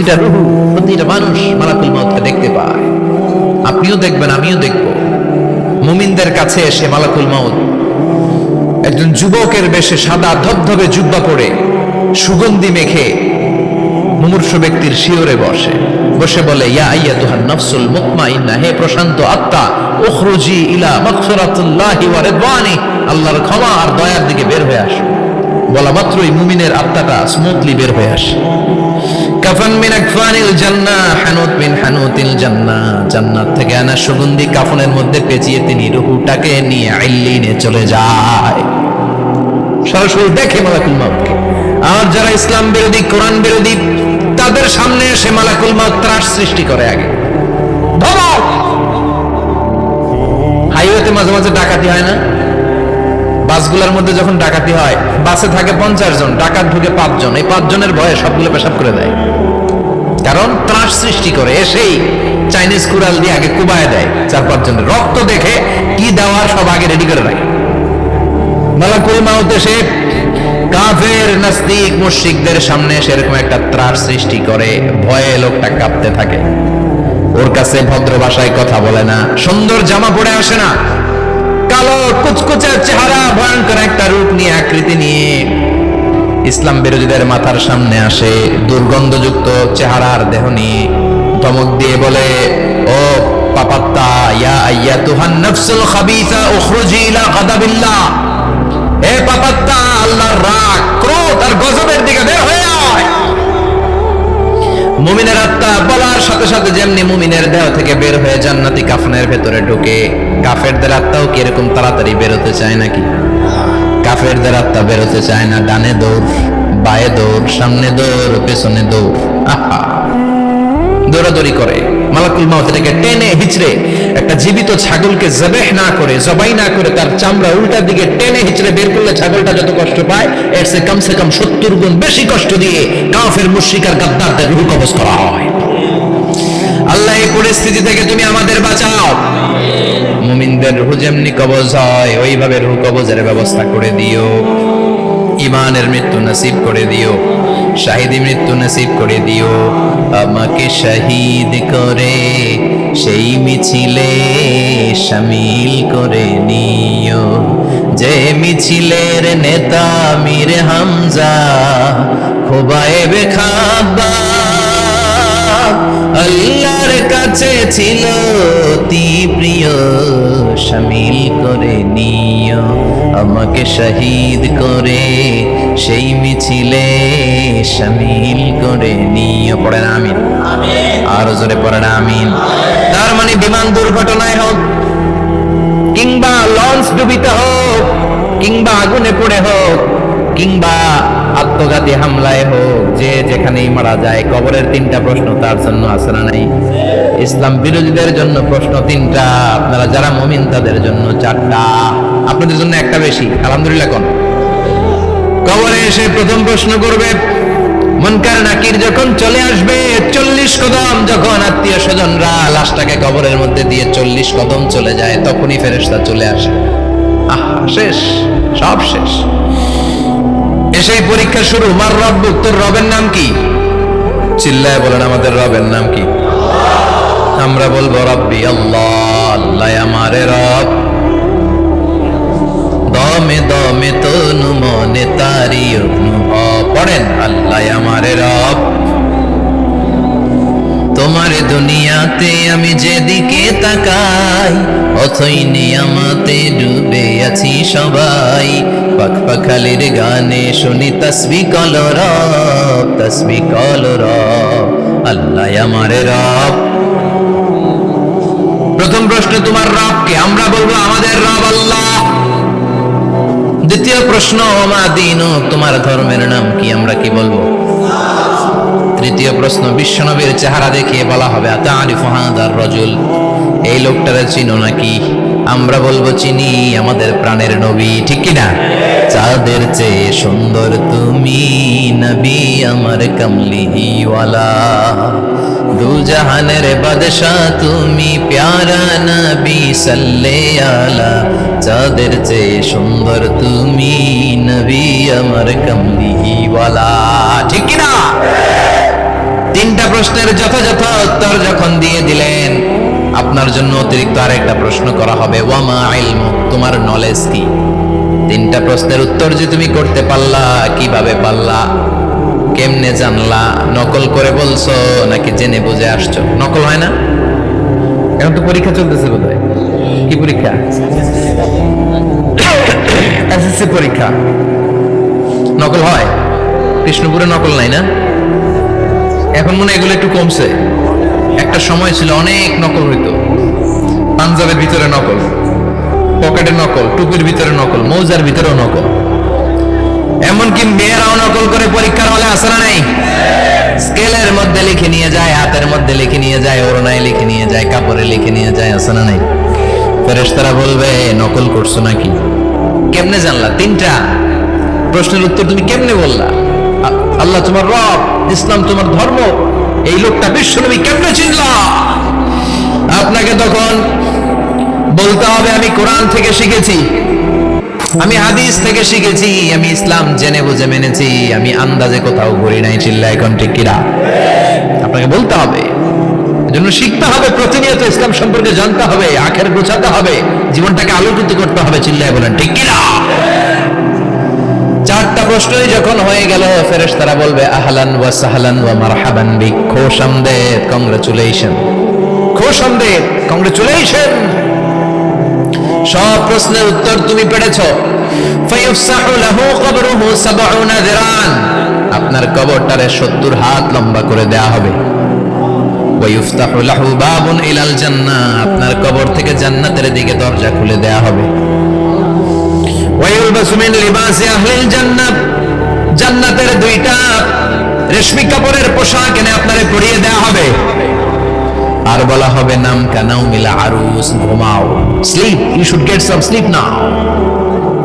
প্রতিটা রূহ, প্রতিটা মানুষ মালাকুল মউতকে দেখতে পায়। আপনিও দেখবেন, আমিও দেখব। মুমিনদের কাছে এসে মালাকুল মউত একজন যুবকের বেশে সাদা ধবধবে জুব্বা পরে সুগন্ধি মেখে মুমূর্ষু ব্যক্তির শিয়রে বসে বলে, ইয়া আইয়াতুহান নাফসুল মুতমাইন্নাহ, হে প্রশান্ত আত্মা, উখরুজি ইলা মাগফিরাতিল্লাহি ওয়া রিদওয়ানি, আল্লাহর ক্ষমা আর দয়ার দিকে বের হয়ে আসো। বলা মাত্রই মুমিনের আত্মাটা স্মুথলি বের হয়ে আসে। কাফান মিন আকফানিল জান্নাহ, হানুত মিন হানুতিল জান্নাহ, জান্নাত থেকে আনা সুগন্ধি কাফনের মধ্যে পেঁচিয়ে তিনি রূহটাকে নিয়ে ইল্লিনে চলে যায়। সরাসরি দেখে মালাকুল মউতকে। আর যারা ইসলাম বিরোধী, কোরআন বিরোধী, তাদের সামনে এসে মালাকুল মউত ত্রাস সৃষ্টি করে। আগে ধমক। হাইওয়েতে মাঝে মাঝে ডাকাতি হয় না? বাসগুলোর মধ্যে যখন ডাকাতি হয়, বাসে থাকে 50 জন, ডাকাত ঢুকে 5 জন। এই 5 জনের ভয়ে সবগুলো পেশাব করে দেয়, কারণ ত্রাস সৃষ্টি করে। এসেই চাইনিজ কুড়াল দিয়ে আগে কুবায় দেয় 4-5 জনের। রক্ত দেখে কি দেওয়ার সব আগে রেডি করে রাখে। মালাকুল মউত এসে কাফের নাস্তিক মুশরিকদের সামনে সেরকম একটা ত্রাস সৃষ্টি করে। ভয়ে লোকটা কাঁপতে থাকে। ওর কাছে ভদ্র ভাষায় কথা বলে না, সুন্দর জামা পরে আসে না, কালো কুচকুচে চেহারা, ভয়ঙ্কর একটা রূপ নিয়ে, আকৃতি নিয়ে ইসলাম বিরোধীদের মাথার সামনে আসে। দুর্গন্ধযুক্ত চেহারার দেহ নিয়ে ধমক দিয়ে বলে, ও পাপাত্তা, ইয়া আইয়াতুহান নাফসুল খাবিসা উখরুজি ইলা গাদাবিল্লাহ, হে পাপাত্তা, আল্লাহর রাগ, ক্রোধ আর গজবের দিকে বের হয়ে আয়। মুমিনের আত্মা বলার সাথে সাথে যেমনি মুমিনের দেহ থেকে বের হয়ে জান্নাতি কাফনের ভেতরে ঢুকে, কাফেরদের আত্মাও কি এরকম তাড়াতাড়ি বেরোতে চায় নাকি? কাফেরদের আত্মা বেরোতে চায় না। ডানে দৌড়, বায়ে দৌড়, সামনে দৌড়, পেছনে দৌড়, আহা, দৌড়াদৌড়ি করে। মালাকুল মউত এটাকে টেনে হিচড়ে, একটা জীবিত ছাগলকে জবাই না করে তার চামড়া উল্টা দিকে টেনে হিচড়ে বের করলে ছাগলটা যত কষ্ট পায়, এর চেয়ে কমসে কম 70 গুণ বেশি কষ্ট দিয়ে কাফের মুশরিক আর গাদ্দারদের রূহ কবজ করা হয়। আল্লাহ, এই পরিস্থিতি থেকে তুমি আমাদের বাঁচাও। মুমিনদের রূহ যেমনি কবজ হয়, ওইভাবে রূহ কবজের ব্যবস্থা করে দিও। ইমানের মৃত্যু নসিব করে দিও, শাহিদি মৃত্যু নসিব করে দিও। আমাকে শহীদ করে সেই মিছিলে শামিল করে নিও, যে মিছিলের নেতা মীর হামজা খোবায়েবে খাব্বাব, আল্লাহর কাছে ছিল অতি প্রিয়, শামিল করে নিও। আমাকে শহীদ করে সেই মিছিলে শামিল করে নিও। পড়েন আমিন। আরো জোরে পড়েন আমিন। তার মানে বিমান দুর্ঘটনায় হোক, কিংবা লঞ্চ ডুবিতে হোক, কিংবা আগুনে পড়ে হোক, কিংবা আত্মঘাতী হামলায় হোক, যে যেখানেই মারা যায়, কবরের 3টা প্রশ্ন তার জন্য আছে না নাই? ইসলাম বিরোধীদের জন্য প্রশ্ন 3টা, আপনারা যারা মুমিন তাদের জন্য 4টা। আপনাদের জন্য একটা বেশি, আলহামদুলিল্লাহ। কোন কবরে এসে প্রথম প্রশ্ন করবে, মুনকার নাকির যখন চলে আসবে, 40 কদম যখন আত্মীয় স্বজনরা লাশটাকে কবরের মধ্যে দিয়ে 40 কদম চলে যায়, তখনই ফেরেশতা চলে আসে। আহা, শেষ, সব শেষ। এসেই পরীক্ষা শুরু। মার রব্বুক, তোর রবের নাম কি? চিল্লায় বলেন, আমাদের রবের নাম কি? আমরা বলবো রব্বি আল্লাহ, আল্লাহ আমারে রব। দমে দমে তনু মনে তারি অনুভব। পড়েন, আল্লাহ আমারে রব। তোমার দুনিয়াতে আমি যেদিকে তাকাই, অথই নিয়ামতে ডুবে আছি সবাই। পাখপাখালির গানে শুনি তাসবিহ কলরব, তাসবিহ কলরব, আল্লাহ আমারে রব। প্রথম প্রশ্ন, তোমার রব কে? আমরা বলবো আমাদের রব আল্লাহ। দ্বিতীয় প্রশ্ন, ওমা দীনুক, তোমার ধর্মের নাম কি? আমরা কি বলবো? তৃতীয় প্রশ্ন, বিশ্বনবীর চেহারা দেখিয়ে বলা হবে, আতারিফু হাদার রাজুল, এই লোকটারে চিনো নাকি? আমরা বলবো চিনি, আমাদের প্রাণের নবী, ঠিক কি না? চাঁদের চেয়ে সুন্দর তুমি নবী আমার কামলিওয়ালা, দু জাহানের বাদশা তুমি প্যারা নবী সাল্লে আলা, চাঁদের চেয়ে সুন্দর তুমি নবী আমার কামলিওয়ালা, ঠিক কি না? তিনটা প্রশ্নের যথাযথ উত্তর যখন দিয়ে দিলেন, আপনার জন্য অতিরিক্ত আরেকটা প্রশ্ন করা হবে, ওয়ামা ইলমুক, তোমার নলেজ কি? তিনটা প্রশ্নের উত্তর যে তুমি করতে পারলা, কিভাবে পারলা, কেমনে জানলা? নকল করে বলছো নাকি জেনে বুঝে আসছো? নকল হয় না? এখন তো পরীক্ষা চলতেছে বোধহয়। কি পরীক্ষা? এসএসসি পরীক্ষা। নকল হয়? কৃষ্ণপুরে নকল নাই না? এখন মনে হয় এগুলো একটু কমছে। একটা সময় ছিল অনেক নকল হইতো। পাঞ্জাবের ভিতরে নকল, পকেটে নকল, টুপির ভিতরে নকল, মৌজার ভিতরেও নকল। এমনকি মেয়েরাও নকল করে পরীক্ষার হলে আসে না নাই? স্কেলের মধ্যে লিখে নিয়ে যায়, হাতের মধ্যে লিখে নিয়ে যায়, ওড়নায় লিখে নিয়ে যায়, কাপড়ে লিখে নিয়ে যায়, আসে না নাই? ফেরেশতারা বলবে নকল করছো নাকি? কেমনে জানলা? তিনটা প্রশ্নের উত্তর তুমি কেমনে বললা? আল্লাহ তোমার রব, ইসলাম তোমার ধর্ম, এই লোকটা বিশ্বনবী, কেমনে চিনলা? আপনাকে তখন বলতে হবে আমি কোরআন থেকে শিখেছি, আমি হাদিস থেকে শিখেছি, আমি ইসলাম জেনে বুঝে মেনেছি, আমি আন্দাজে কোথাও ঘুরি নাই। চিল্লা এখন ঠিক কিনা? আপনাকে বলতে হবে, এজন্য শিখতে হবে, প্রতিনিয়ত ইসলাম সম্পর্কে জানতে হবে, আখের গোছাতে হবে, জীবনটাকে আলোকিত করতে হবে। চিল্লায় বলেন ঠিক কিনা? চারটা প্রশ্নই যখন হয়ে গেল, ফেরেশতারা বলবে আহলান ওয়া সাহলান ওয়া মারহাবান বিক, খোশামদেদ, কংগ্রাচুলেশন, খোশামদেদ, কংগ্রাচুলেশন, সব প্রশ্নের উত্তর তুমি পেরেছো। ফায়ুফসাহু লাহু কবরুহু ৭০ যিরান, আপনার কবরটারে ৭০ হাত লম্বা করে দেয়া হবে। ওয়া ইফতাহু লাহু বাবুন ইলাল জান্নাহ, আপনার কবর থেকে জান্নাতের দিকে দরজা খুলে দেয়া হবে। ওয়া ইলবাসু মিন লিবাসি আহলিল জান্নাহ, জান্নাতের দুইটা রেশমি কাপড়ের পোশাক এনে আপনারে পরিয়ে দেয়া হবে। আর বলা হবে নাম কানাও মিলা আরুস, ঘুমাও, sleep, you should get some sleep now,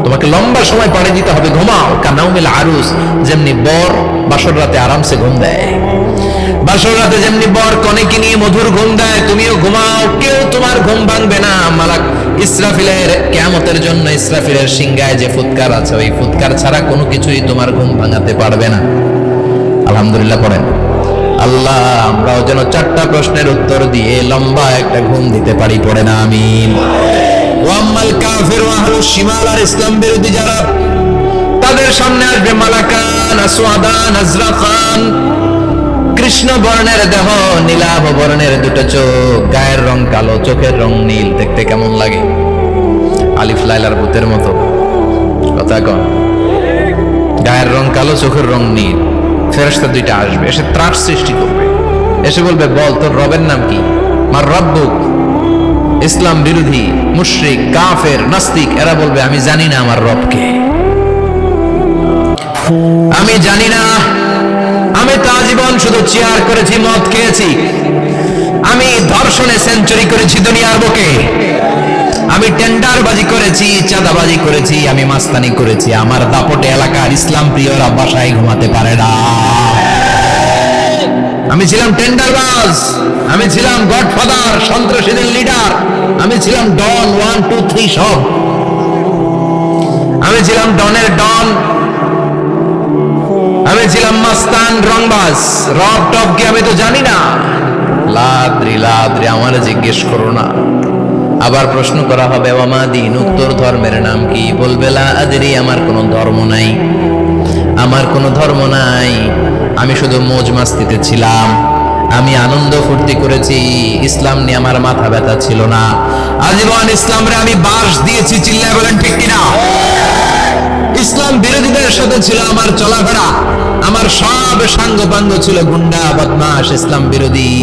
তোমাকে লম্বা সময় পাড়ি দিতে হবে, ঘুমাও। কানাও মিলা আরুস, যেমনি বর বাসর রাতে আরামসে ঘুম দেয়, বাসর রাতে যেমনি বর কনেকে নিয়ে মধুর ঘুম দেয়, তুমিও ঘুমাও, কেউ তোমার ঘুম ভাঙবে না। মালাক ইসরাফিলের, কিয়ামতের জন্য ইসরাফিলের সিংহায় যে ফুৎকার আছে, ওই ফুৎকার ছাড়া কোনো কিছুই তোমার ঘুম ভাঙাতে পারবে না। আলহামদুলিল্লাহ পড়েন। আল্লাহ আমরাও যেন চারটা প্রশ্নের উত্তর দিয়ে লম্বা একটা ঘুম দিতে পারি, পড়ে না আমিন। ওয়াম্মাল কাফির ওয়া আহলুশ শিমাল, আর ইসলাম বিরোধী যারা, তাদের সামনে আসবে মালাকান আসওয়াদান আজরাকান, কৃষ্ণ বর্ণের দেহ, নীলাভ বর্ণের দুটো চোখ, গায়ের রং কালো, চোখের রং নীল, দেখতে কেমন লাগে? আলিফ লাইলার ভূতের মতো, কথা কন। গায়ের রং কালো, চোখের রং নীল। ফেরেশতা দুইটা আসবে, এসে ত্রাস সৃষ্টি করবে, এসে বলবে বল তোর রবের নাম কি? মার রব্বুক। ইসলাম বিরোধী মুশরিক, কাফের, নাস্তিক এরা বলবে আমি জানি না আমার রবকে, আমি জানি না, আমি তো আজীবন শুধু চেয়ার করেছি, মদ খেয়েছি, আমি ধর্ষণে সেঞ্চুরি করেছি দুনিয়ার বুকে, আমি টেন্ডারবাজি করেছি, চাঁদাবাজি করেছি, আমি মাস্তানি করেছি, আমার দাপটে এলাকার ইসলাম প্রিয়রা বাসায় ঘুমাতে পারে না। আমি ছিলাম টেন্ডারবাজ, আমি ছিলাম গডফাদার, সন্ত্রাসীদের লিডার, আমি ছিলাম ডন 1 2 3 সব, আমি ছিলাম ডনের ডন, আমি ছিলাম মাস্তান, রংবাজ, রব টপ কি আমি তো জানি না। লাদ্রি লাদ্রি, আমার জিজ্ঞেস করো না। আবার প্রশ্ন করা হবে ওয়ামা দিন, উত্তর ধর্মের নাম কি? বলবে লা আদরি, আমার কোনো ধর্ম নাই, আমার কোনো ধর্ম নাই, আমি শুধু মৌজ মাস্তিতে ছিলাম, আমি আনন্দ ফুর্তি করেছি, ইসলাম নিয়ে আমার মাথা ব্যথা ছিল না, আজীবন ইসলামরে আমি বাস দিয়েছি। চিল্লায় বলেন ঠিক কিনা? ইসলাম বিরোধীদের সাথে ছিল আমার চলাফেরা, আমার সব সাঙ্গ পাঙ্গ ছিল গুন্ডা বদমাশ, ইসলাম বিরোধী।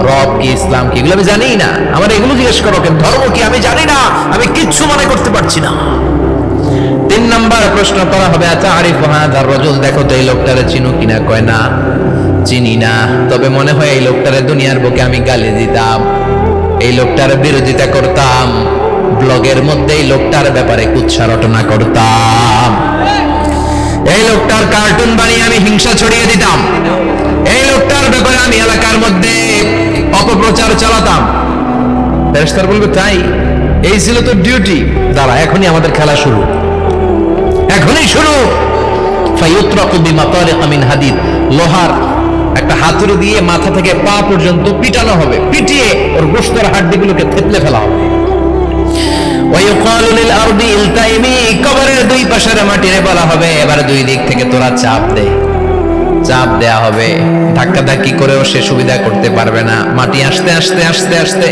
রব কি, ইসলাম কি, এগুলো আমি জানি না। আমার এগুলো জিজ্ঞেস করো কেন? ধর্ম কি আমি জানি না, আমি কিচ্ছু মনে করতে পারছি না। 3 নাম্বার প্রশ্ন করা হবে আচ্ছা আরিফু হাযার রাজুল, দেখো তো এই লোকটারে চিনো কিনা? কয় না, চিনি না, তবে মনে হয় এই লোকটারে দুনিয়ার বুকে আমি গালি দিতাম, এই লোকটার বিরোধিতা করতাম, ব্লগের মধ্যে এই লোকটার ব্যাপারে কুৎসা রটনা করতাম, এই লোকটার কার্টুন বানিয়ে আমি হিংসা ছড়িয়ে দিতাম, এই লোকটার ব্যাপারে আমি এলাকার মধ্যে অপপ্রচার চালাতাম। ফেরেশতারা বলবে তাই, এই ছিল তোর ডিউটি, দাঁড়া এখনই আমাদের খেলা শুরু, এখনই শুরু। ফায়ুতরাকু বিমাতারিক মিন হাদিদ, লোহার একটা হাতুড়ি দিয়ে মাথা থেকে পা পর্যন্ত পিটানো হবে, পিটিয়ে ওর গোশতের হাড্ডিগুলোকে থেতলে ফেলা হবে। ওয়ায়ুকালু লিল আরদি ইলতাইমি, কবরের দুই পাশের মাটিরে বলা হবে এবার দুই দিক থেকে তোরা চাপ দে। চাপ দেয়া হবে, ধাক্কা ধাক্কি করেও সে সুবিধা করতে পারবে না। মাটি আস্তে আস্তে আস্তে আস্তে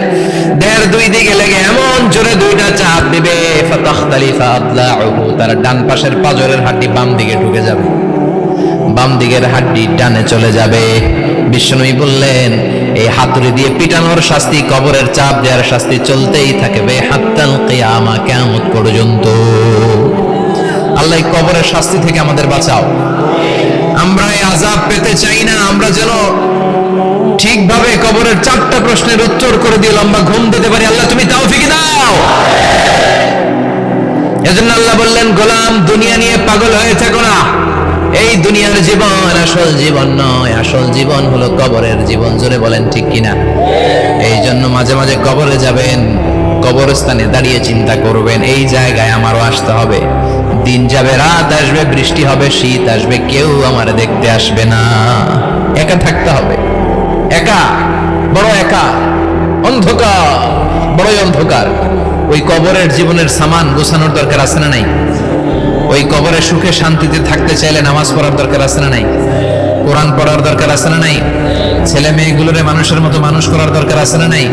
দেহের দুই দিকে লেগে এমন জোরে দুইটা চাপ দিবে, ফাতাখতালিফা আদলাউহু, তার ডান পাশের পাজরের হাড্ডি বাম দিকে ঢুকে যাবে, বাম দিকের হাড্ডি ডানে চলে যাবে। বিষ্ণুই বললেন এই হাতুড়ি দিয়ে পিটানোর শাস্তি, কবরের চাপ দেওয়ার শাস্তি চলতেই থাকবে হাত্তাল কিয়ামা, কিয়ামত পর্যন্ত। আল্লাহ এই কবরের শাস্তি থেকে আমাদের বাঁচাও। আমরা এই আযাব পেতে চাই না, আমরা যেন ঠিকভাবে কবরের 4টা প্রশ্নের উত্তর করে দিয়ে লম্বা ঘুম দিতে পারি। আল্লাহ তুমি তৌফিক দাও। এজন্য আল্লাহ বললেন গোলাম দুনিয়া নিয়ে পাগল হয়ে থেকো না, এই দুনিয়ার জীবন আসল জীবন নয়, আসল জীবন হলো কবরের জীবন। জোরে বলেন ঠিক কিনা? এই জন্য মাঝে মাঝে কবরে যাবেন, কবরস্থানে দাঁড়িয়ে চিন্তা করবেন এই জায়গায় আমারও আসতে হবে। দিন যাবে, রাত আসবে, বৃষ্টি হবে, শীত আসবে, কেউ আমার দেখতে আসবে না, একা থাকতে হবে। একা, বড় একা, অন্ধকার, বড়ই অন্ধকার। ওই কবরের জীবনের সামান গোছানোর দরকার আছে না নাই? ওই কবরে সুখে শান্তিতে থাকতে চাইলে নামাজ পড়ার দরকার আছে না নাই? কোরআন পড়ার দরকার আছে না নাই? ছেলে মেয়েগুলোরে মানুষের মতো মানুষ করার দরকার আছে না নাই?